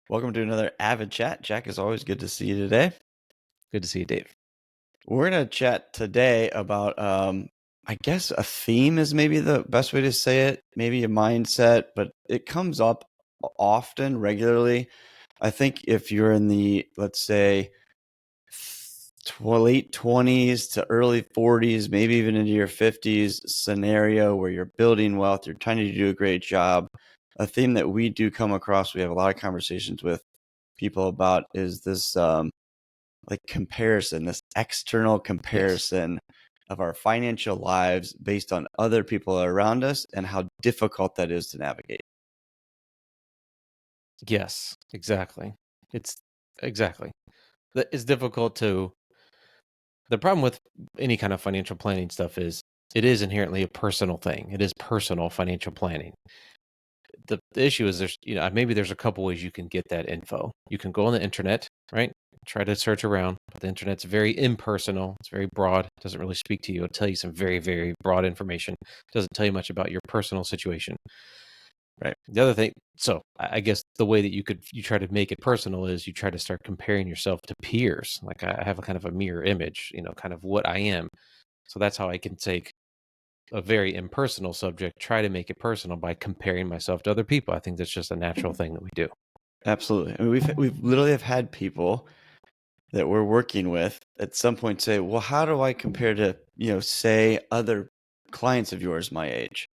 Welcome to another AVID chat. Jack, is always good to see you today. Good to see you, Dave. We're going to chat today about, I guess, a theme is maybe the best way to say it, maybe a mindset, but it comes up often, regularly. I think if you're in the, let's say, late 20s to early 40s, maybe even into your 50s scenario where you're building wealth, you're trying to do a great job, a theme that we do come across, we have a lot of conversations with people about is this like comparison, this external Yes. comparison of our financial lives based on other people around us and how difficult that is to navigate. Yes, exactly. It's exactly. It's difficult to the problem with any kind of financial planning stuff is it is inherently a personal thing. It is personal financial planning. The issue is maybe there's a couple ways you can get that info. You can go on the internet, right? Try to search around, but the internet's very impersonal. It's very broad. It doesn't really speak to you. It'll tell you some very, very broad information. It doesn't tell you much about your personal situation. Right. The other thing, so I guess the way that you try to make it personal is you try to start comparing yourself to peers. Like I have a kind of a mirror image, kind of what I am. So that's how I can take a very impersonal subject, try to make it personal by comparing myself to other people. I think that's just a natural thing that we do. Absolutely. I mean, we've literally have had people that we're working with at some point say, well, how do I compare to, say other clients of yours my age?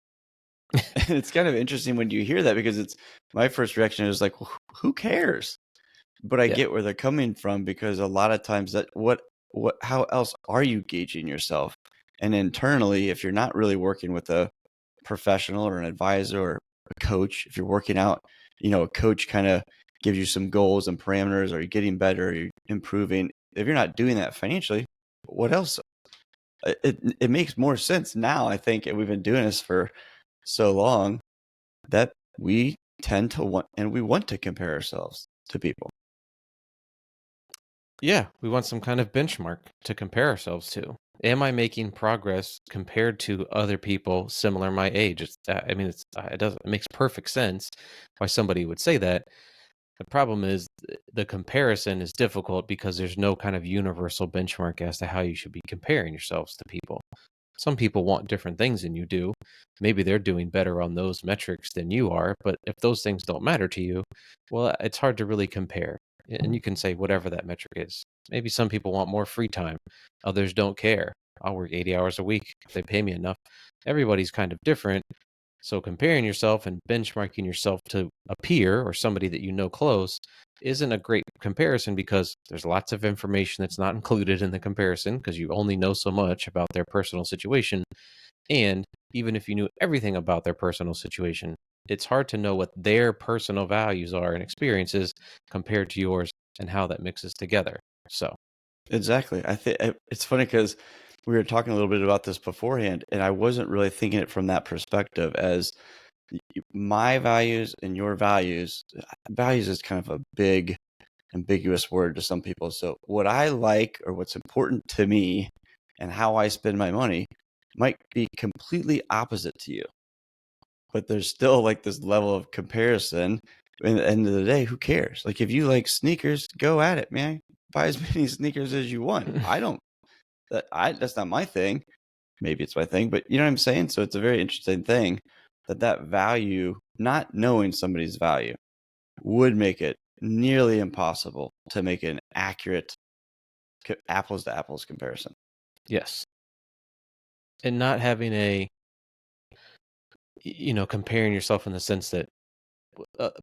And it's kind of interesting when you hear that because it's my first reaction is like, well, who cares? But I Yeah. get where they're coming from because a lot of times that how else are you gauging yourself? And internally, if you're not really working with a professional or an advisor or a coach, if you're working out, a coach kind of gives you some goals and parameters. Are you getting better? Are you improving? If you're not doing that financially, what else? It makes more sense now, I think, and we've been doing this for so long that we tend to want to compare ourselves to people. Yeah. We want some kind of benchmark to compare ourselves to. Am I making progress compared to other people similar my age? It makes perfect sense why somebody would say that. The problem is the comparison is difficult because there's no kind of universal benchmark as to how you should be comparing yourselves to people. Some people want different things than you do. Maybe they're doing better on those metrics than you are, but if those things don't matter to you, well, it's hard to really compare. And you can say whatever that metric is. Maybe some people want more free time, others don't care. I'll work 80 hours a week if they pay me enough. Everybody's kind of different. So comparing yourself and benchmarking yourself to a peer or somebody that you know close isn't a great comparison because there's lots of information that's not included in the comparison because you only know so much about their personal situation. And even if you knew everything about their personal situation, it's hard to know what their personal values are and experiences compared to yours and how that mixes together. So, Exactly. I think it's funny because we were talking a little bit about this beforehand, and I wasn't really thinking it from that perspective as my values and your values. Values is kind of a big, ambiguous word to some people. So, what I like or what's important to me and how I spend my money might be completely opposite to you. But there's still like this level of comparison. At the end of the day, who cares? Like, if you like sneakers, go at it, man. Buy as many sneakers as you want. I don't that's not my thing. Maybe it's my thing, but you know what I'm saying? So it's a very interesting thing that value, not knowing somebody's value, would make it nearly impossible to make an accurate apples to apples comparison. yes. And not having comparing yourself in the sense that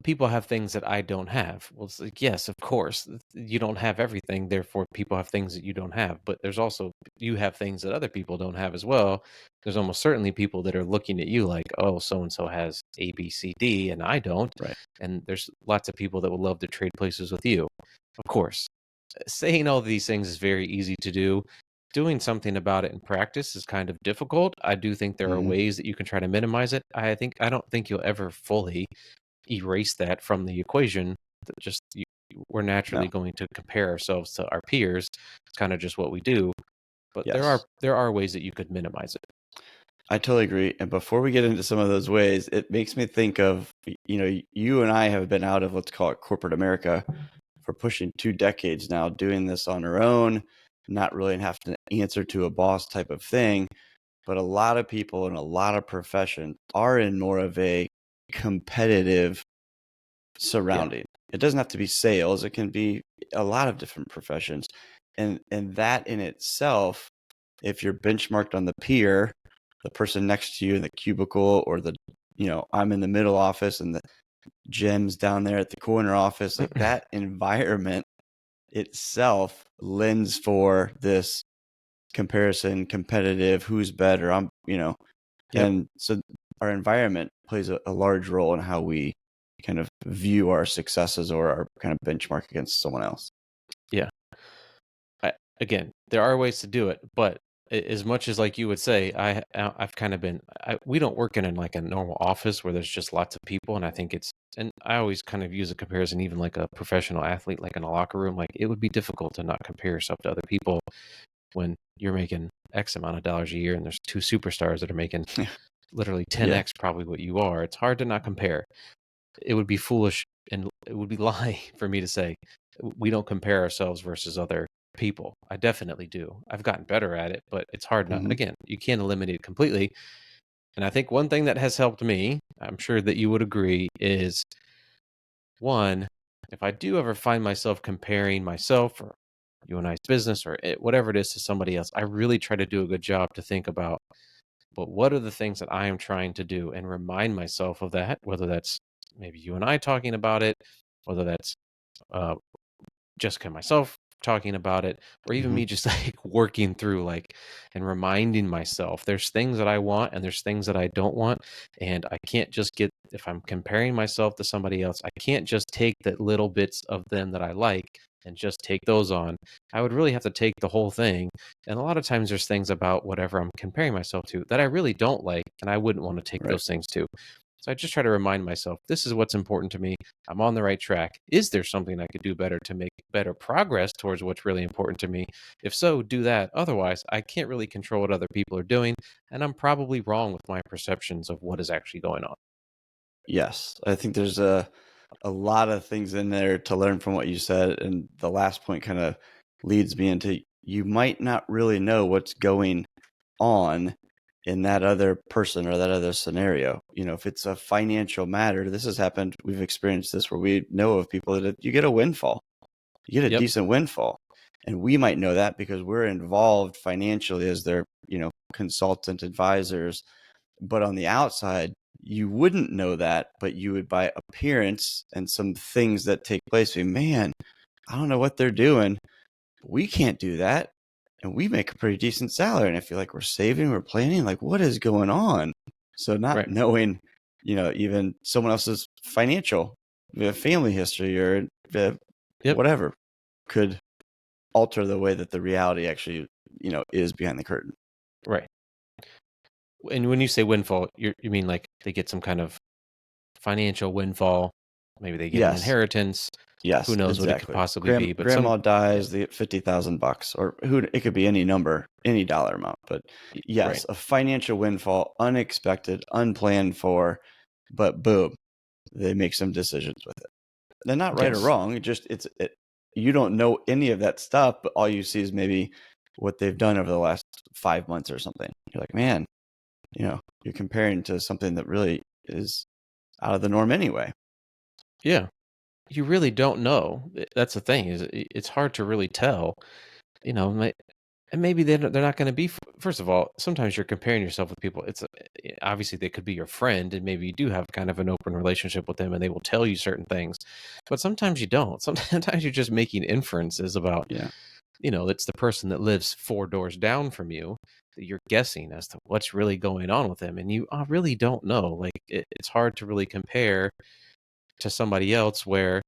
people have things that I don't have. Well, it's like, yes, of course, you don't have everything. Therefore, people have things that you don't have. But there's also, you have things that other people don't have as well. There's almost certainly people that are looking at you like, oh, so and so has A, B, C, D, and I don't. Right. And there's lots of people that would love to trade places with you. Of course, saying all these things is very easy to do. Doing something about it in practice is kind of difficult. I do think there are Hmm. ways that you can try to minimize it. I don't think you'll ever fully erase that from the equation. We're naturally No. going to compare ourselves to our peers. It's kind of just what we do. But there are Yes. there are ways that you could minimize it. I totally agree. And before we get into some of those ways, it makes me think of, you and I have been out of, let's call it corporate America for pushing 2 decades now, doing this on our own, not really having to answer to a boss type of thing. But a lot of people in a lot of professions are in more of a competitive Yeah. surrounding. It doesn't have to be sales. It can be a lot of different professions. And that in itself, if you're benchmarked on the peer, the person next to you in the cubicle, or I'm in the middle office and the Jim's down there at the corner office, like that environment itself lends for this comparison, competitive, who's better. Yep. And so our environment plays a large role in how we kind of view our successes or our kind of benchmark against someone else. Yeah. Again, there are ways to do it, but as much as like you would say, I've kind of been. We don't work in like a normal office where there's just lots of people, and I think it's. And I always kind of use a comparison, even like a professional athlete, like in a locker room. Like it would be difficult to not compare yourself to other people when you're making X amount of dollars a year, and there's two superstars that are making literally Yeah. 10x probably what you are. It's hard to not compare. It would be foolish and it would be lying for me to say we don't compare ourselves versus other people. I definitely do. I've gotten better at it, but it's hard not. Hmm. Again, you can't eliminate it completely. And I think one thing that has helped me, I'm sure that you would agree, is one, if I do ever find myself comparing myself or you and I's business or whatever it is to somebody else, I really try to do a good job to think about, but what are the things that I am trying to do and remind myself of that, whether that's maybe you and I talking about it, whether that's uh, Jessica and myself talking about it, or even Hmm. me just like working through like and reminding myself there's things that I want and there's things that I don't want. And I can't just get, if I'm comparing myself to somebody else, I can't just take the little bits of them that I like and just take those on. I would really have to take the whole thing. And a lot of times there's things about whatever I'm comparing myself to that I really don't like, and I wouldn't want to take Right. those things too. So I just try to remind myself, this is what's important to me. I'm on the right track. Is there something I could do better to make better progress towards what's really important to me? If so, do that. Otherwise, I can't really control what other people are doing, and I'm probably wrong with my perceptions of what is actually going on. Yes. I think there's a lot of things in there to learn from what you said. And the last point kind of leads me into, you might not really know what's going on in that other person or that other scenario. If it's a financial matter, this has happened. We've experienced this where we know of people that you get a windfall, you get a Yep. decent windfall. And we might know that because we're involved financially as their, consultant advisors. But on the outside, you wouldn't know that, but you would, by appearance and some things that take place, say, man, I don't know what they're doing. We can't do that. And we make a pretty decent salary. And I feel like we're saving, we're planning, like what is going on? So not Right. knowing, even someone else's financial family history or Yep. whatever could alter the way that the reality actually, is behind the curtain. Right. And when you say windfall, you mean like they get some kind of financial windfall? Maybe they get an Yes. inheritance. Who Yes, knows what it could exactly. possibly be? But some, Grandma yeah, dies, they get $50,000, or it could be any number, any dollar amount. But right. yes, a financial windfall, unexpected, unplanned for, but boom, they make some decisions with it. They're not right or Yes. wrong. You don't know any of that stuff, but all you see is maybe what they've done over the last 5 months or something. You're like, man, you're comparing to something that really is out of the norm anyway. Yeah. You really don't know. That's the thing is it's hard to really tell, you know, and maybe they're not going to be. First of all, sometimes you're comparing yourself with people. Obviously they could be your friend, and maybe you do have kind of an open relationship with them, and they will tell you certain things. But sometimes you don't. Sometimes you're just making inferences about, Yeah. it's the person that lives 4 doors down from you that you're guessing as to what's really going on with them, and you really don't know. Like it's hard to really compare to somebody else where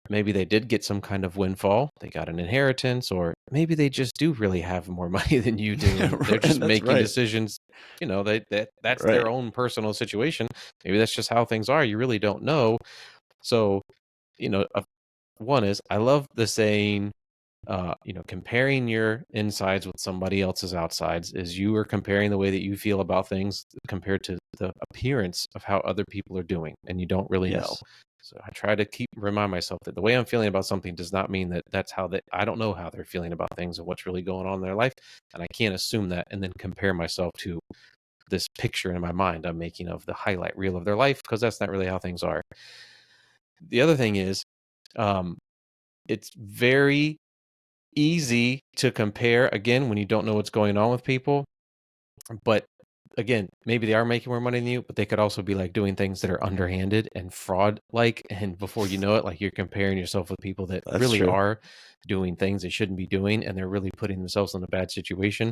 maybe they did get some kind of windfall, they got an inheritance, or maybe they just do really have more money than you do, and they're just That's making right. decisions. That's Right. their own personal situation. Maybe that's just how things are. You really don't know. So, you know, uh, one is I love the saying, comparing your insides with somebody else's outsides is you are comparing the way that you feel about things compared to the appearance of how other people are doing, and you don't really know. Yes. So I try to remind myself that the way I'm feeling about something does not mean that that's how I don't know how they're feeling about things and what's really going on in their life, and I can't assume that and then compare myself to this picture in my mind I'm making of the highlight reel of their life, because that's not really how things are. The other thing is, um, it's very easy to compare again when you don't know what's going on with people. But again, maybe they are making more money than you, but they could also be like doing things that are underhanded and fraud like. And before you know it, like you're comparing yourself with people that That's really true. are doing things they shouldn't be doing, and they're really putting themselves in a bad situation.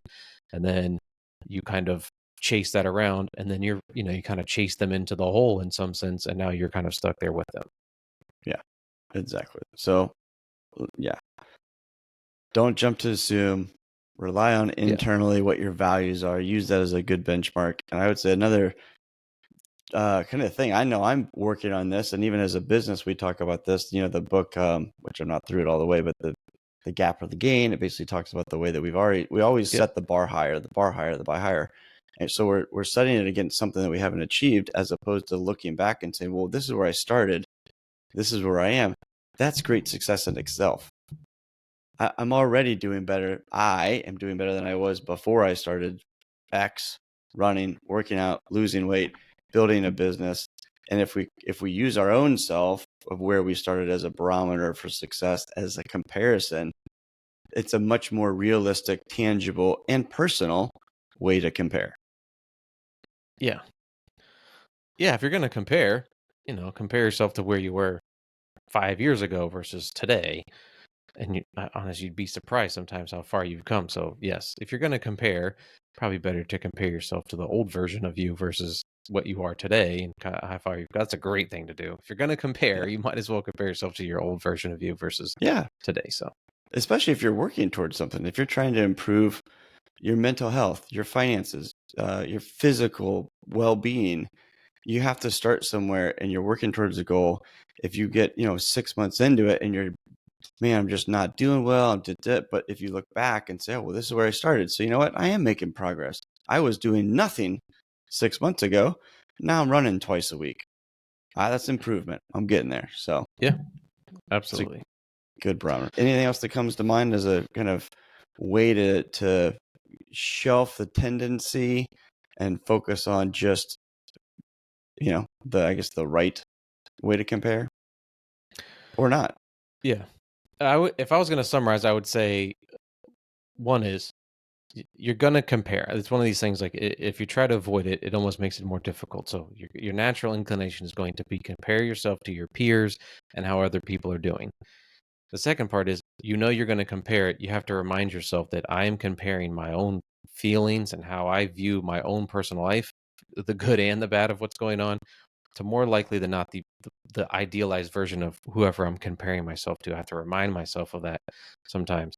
And then you kind of chase that around, and then you kind of chase them into the hole in some sense, and now you're kind of stuck there with them. Yeah, exactly. So, yeah, don't jump to assume. Rely on internally what your values are. Use that as a good benchmark. And I would say another kind of thing. I know I'm working on this, and even as a business, we talk about this. The book, which I'm not through it all the way, but the gap or the gain. It basically talks about the way that we always Yep. set the bar higher, the bar higher, the bar higher. And so we're setting it against something that we haven't achieved, as opposed to looking back and saying, well, this is where I started. This is where I am. That's great success in itself. I'm already doing better. I am doing better than I was before I started X, running, working out, losing weight, building a business. And if we use our own self of where we started as a barometer for success as a comparison, it's a much more realistic, tangible, and personal way to compare. Yeah. Yeah. If you're going to compare, compare yourself to where you were 5 years ago versus today. And honestly, you'd be surprised sometimes how far you've come. So yes, if you're going to compare, probably better to compare yourself to the old version of you versus what you are today and kind of how far you've got. That's a great thing to do. If you're going to compare, Yeah. you might as well compare yourself to your old version of you versus Yeah. today. So Especially if you're working towards something, if you're trying to improve your mental health, your finances, your physical well-being, you have to start somewhere, and you're working towards a goal. If you get 6 months into it and you're, man, I'm just not doing well, but if you look back and say, oh, well, this is where I started, so you know what, I am making progress. I was doing nothing 6 months ago, now I'm running twice a week. That's improvement. I'm getting there. So yeah, it's a absolutely. good barometer. Anything else that comes to mind as a kind of way to shelf the tendency and focus on just the right way to compare, or not? Yeah. If I was going to summarize, I would say one is you're going to compare. It's one of these things like if you try to avoid it, it almost makes it more difficult. So your natural inclination is going to be compare yourself to your peers and how other people are doing. The second part is you're going to compare it. You have to remind yourself that I am comparing my own feelings and how I view my own personal life, the good and the bad of what's going on, to more likely than not the idealized version of whoever I'm comparing myself to. I have to remind myself of that sometimes.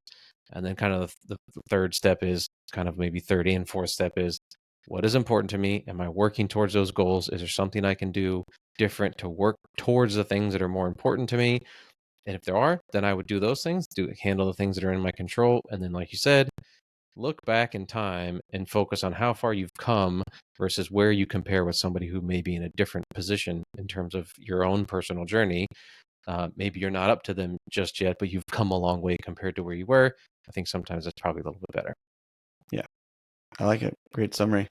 And then kind of the third step is kind of maybe third and fourth step is what is important to me? Am I working towards those goals? Is there something I can do different to work towards the things that are more important to me? And if there are, then I would do those things, handle the things that are in my control. And then, like you said, look back in time and focus on how far you've come versus where you compare with somebody who may be in a different position in terms of your own personal journey. Maybe you're not up to them just yet, but you've come a long way compared to where you were. I think sometimes that's probably a little bit better. Yeah, I like it. Great summary.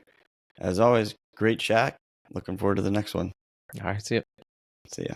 As always, great chat. Looking forward to the next one. All right, see you. See ya.